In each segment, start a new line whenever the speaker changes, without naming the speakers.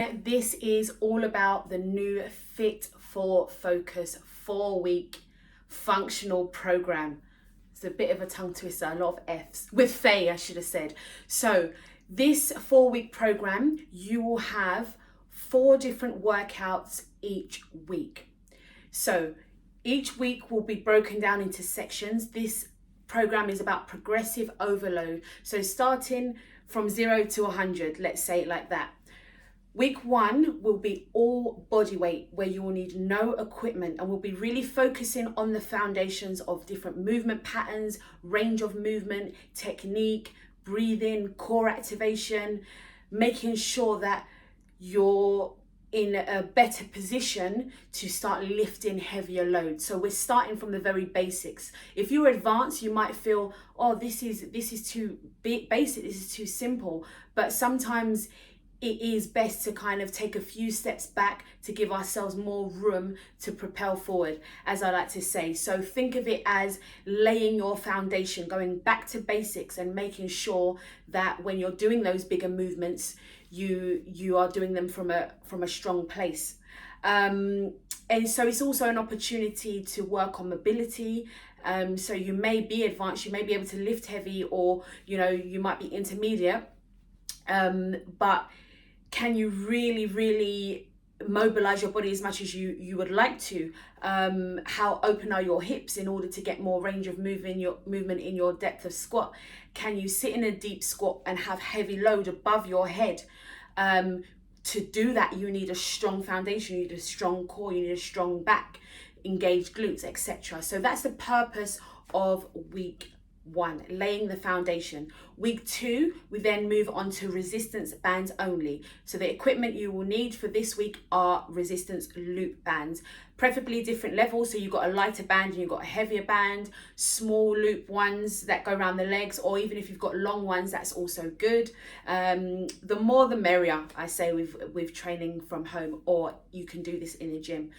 everyone. This is all about the new Fit for Focus 4-week functional program. It's a bit of a tongue twister, a lot of F's. With Faye, I should have said. So this 4-week program, you will have 4 different workouts each week. So each week will be broken down into sections. This program is about progressive overload. So starting from 0 to 100, let's say it like that. Week 1 will be all body weight, where you will need no equipment, and we'll be really focusing on the foundations of different movement patterns, range of movement, technique, breathing, core activation, making sure that you're in a better position to start lifting heavier loads. So we're starting from the very basics. If you're advanced, you might feel, oh, this is too basic, this is too simple. But sometimes it is best to kind of take a few steps back to give ourselves more room to propel forward, as I like to say. So think of it as laying your foundation, going back to basics and making sure that when you're doing those bigger movements, you are doing them from a strong place. And so it's also an opportunity to work on mobility. So you may be advanced, you may be able to lift heavy, or you might be intermediate, but can you really mobilize your body as much as you would like to? How open are your hips in order to get more range of movement in your depth of squat? Can you sit in a deep squat and have heavy load above your head? To do that, you need a strong foundation, you need a strong core, you need a strong back, engaged glutes, etc. So that's the purpose of week 1, laying the foundation. Week 2, we then move on to resistance bands only. So the equipment you will need for this week are resistance loop bands, preferably different levels. So you've got a lighter band and you've got a heavier band, small loop ones that go around the legs, or even if you've got long ones, that's also good. The more the merrier, I say, with training from home, or you can do this in the gym.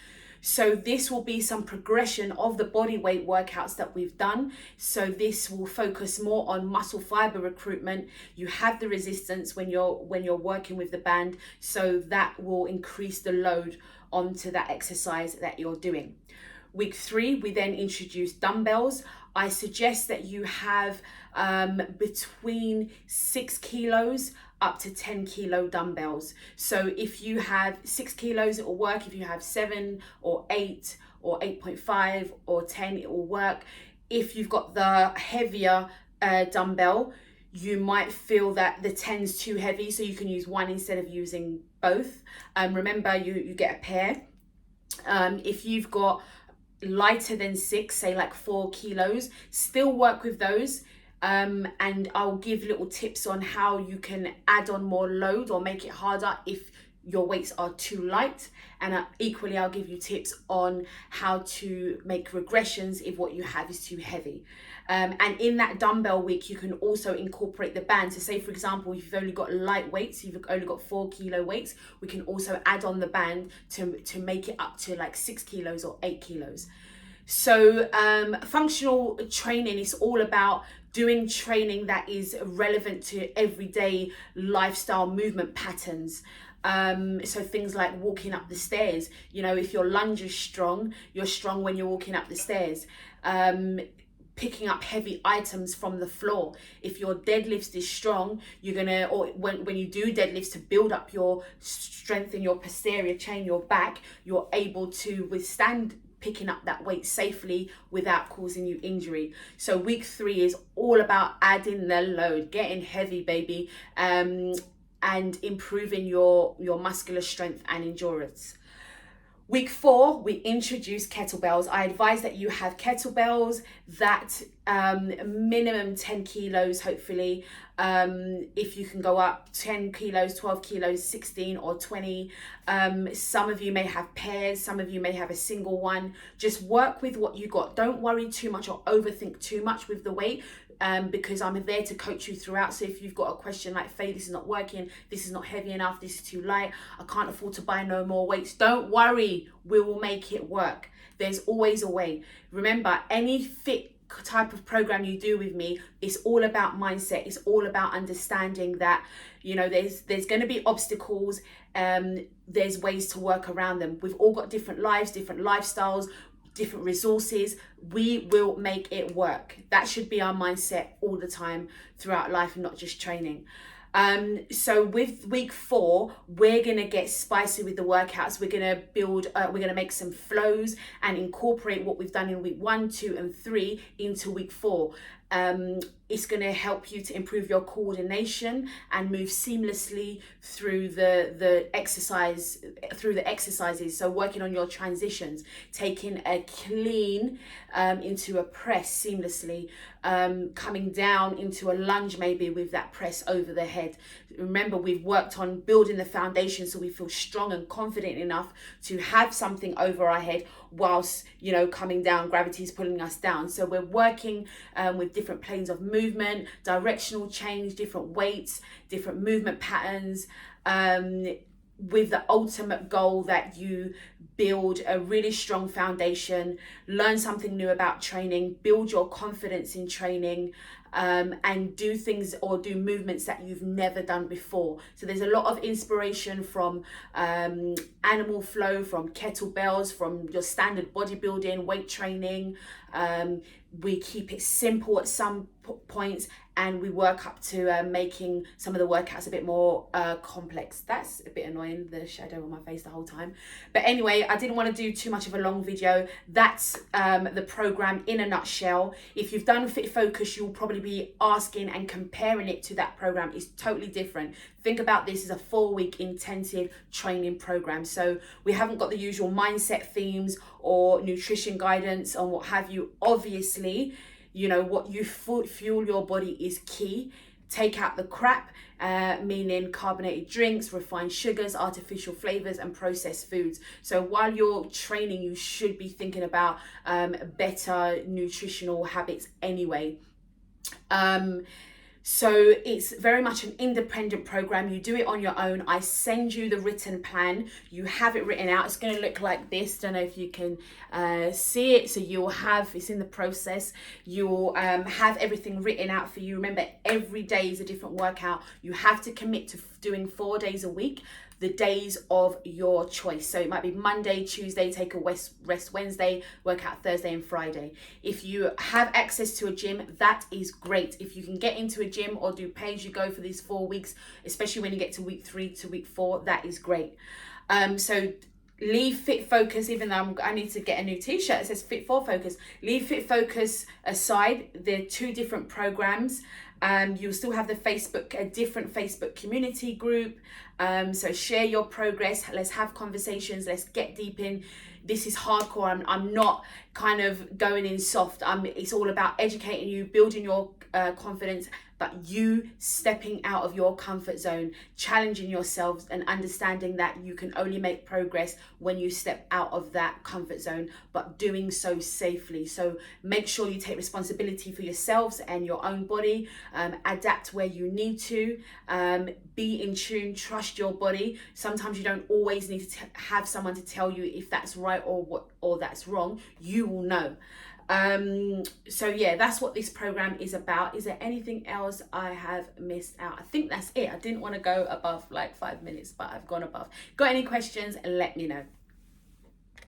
So this will be some progression of the body weight workouts that we've done. So this will focus more on muscle fiber recruitment. You have the resistance when you're working with the band, so that will increase the load onto that exercise that you're doing. Week 3, we then introduce dumbbells. I suggest that you have between 6 kilos up to 10 kilo dumbbells. So if you have 6 kilos, it will work. If you have 7 or 8 or 8.5 or 10, it will work. If you've got the heavier dumbbell, you might feel that the 10's too heavy, so you can use one instead of using both. Remember, you get a pair. If you've got lighter than 6, say like 4 kilos, still work with those. And I'll give little tips on how you can add on more load or make it harder if your weights are too light. And equally, I'll give you tips on how to make regressions if what you have is too heavy. And in that dumbbell week, you can also incorporate the band. So say, for example, if you've only got light weights, you've only got 4 kilo weights, we can also add on the band to make it up to like 6 kilos or 8 kilos. So functional training is all about doing training that is relevant to everyday lifestyle movement patterns. So things like walking up the stairs. If your lunge is strong, you're strong when you're walking up the stairs. Picking up heavy items from the floor. If your deadlift is strong, you're gonna, or when you do deadlifts to build up your strength in your posterior chain, your back, you're able to withstand picking up that weight safely without causing you injury. So week 3 is all about adding the load, getting heavy, baby, and improving your muscular strength and endurance. Week 4, we introduce kettlebells. I advise that you have kettlebells that minimum 10 kilos, hopefully. If you can go up 10 kilos, 12 kilos, 16 or 20. Some of you may have pairs, some of you may have a single one. Just work with what you got. Don't worry too much or overthink too much with the weight. Because I'm there to coach you throughout. So if you've got a question like, Faye, this is not working, this is not heavy enough, this is too light, I can't afford to buy no more weights, don't worry, we will make it work. There's always a way. Remember, any fit type of program you do with me, it's all about mindset. It's all about understanding that, you know, there's going to be obstacles. There's ways to work around them. We've all got different lives, different lifestyles, different resources. We will make it work. That should be our mindset all the time throughout life, and not just training. So with week 4, we're gonna get spicy with the workouts. We're gonna make some flows and incorporate what we've done in week 1, 2, and 3 into week 4. It's going to help you to improve your coordination and move seamlessly through the exercises. So working on your transitions, taking a clean into a press seamlessly, coming down into a lunge maybe with that press over the head. Remember, we've worked on building the foundation so we feel strong and confident enough to have something over our head whilst, you know, coming down, gravity is pulling us down. So we're working with different planes of movement, directional change, different weights, different movement patterns, with the ultimate goal that you build a really strong foundation, learn something new about training, build your confidence in training, and do things or do movements that you've never done before. So there's a lot of inspiration from animal flow, from kettlebells, from your standard bodybuilding, weight training. We keep it simple at some points, and we work up to making some of the workouts a bit more complex. That's a bit annoying, the shadow on my face the whole time. But anyway, I didn't want to do too much of a long video. That's the program in a nutshell. If you've done Fit Focus, you'll probably be asking and comparing it to that program. It's totally different. Think about this as a 4-week intensive training program. So we haven't got the usual mindset themes or nutrition guidance and what have you. Obviously, you know, what you fuel your body is key. Take out the crap, meaning carbonated drinks, refined sugars, artificial flavors, and processed foods. So while you're training, you should be thinking about better nutritional habits anyway. So it's very much an independent program. You do it on your own. I send you the written plan. You have it written out. It's going to look like this. Don't know if you can see it. So you'll have, it's in the process. You'll have everything written out for you. Remember, every day is a different workout. You have to commit to doing 4 days a week, the days of your choice. So it might be Monday, Tuesday, take a rest Wednesday, work out Thursday and Friday. If you have access to a gym, that is great. If you can get into a gym or do pay as you go for these 4 weeks, especially when you get to week 3 to week 4, that is great. So leave Fit Focus, even though I need to get a new t-shirt that says Fit for Focus. Leave Fit Focus aside. They're 2 different programs. You'll still have a different Facebook community group. So share your progress. Let's have conversations. Let's get deep in. This is hardcore. I'm not kind of going in soft. It's all about educating you, building your confidence, but you stepping out of your comfort zone, challenging yourselves and understanding that you can only make progress when you step out of that comfort zone, but doing so safely. So make sure you take responsibility for yourselves and your own body, adapt where you need to, be in tune, trust your body. Sometimes you don't always need to have someone to tell you if that's right or that's wrong. You will know. So yeah, that's what this program is about. Is there anything else I have missed out? I think that's it. I didn't want to go above like 5 minutes, but I've gone above. Got any questions? Let me know.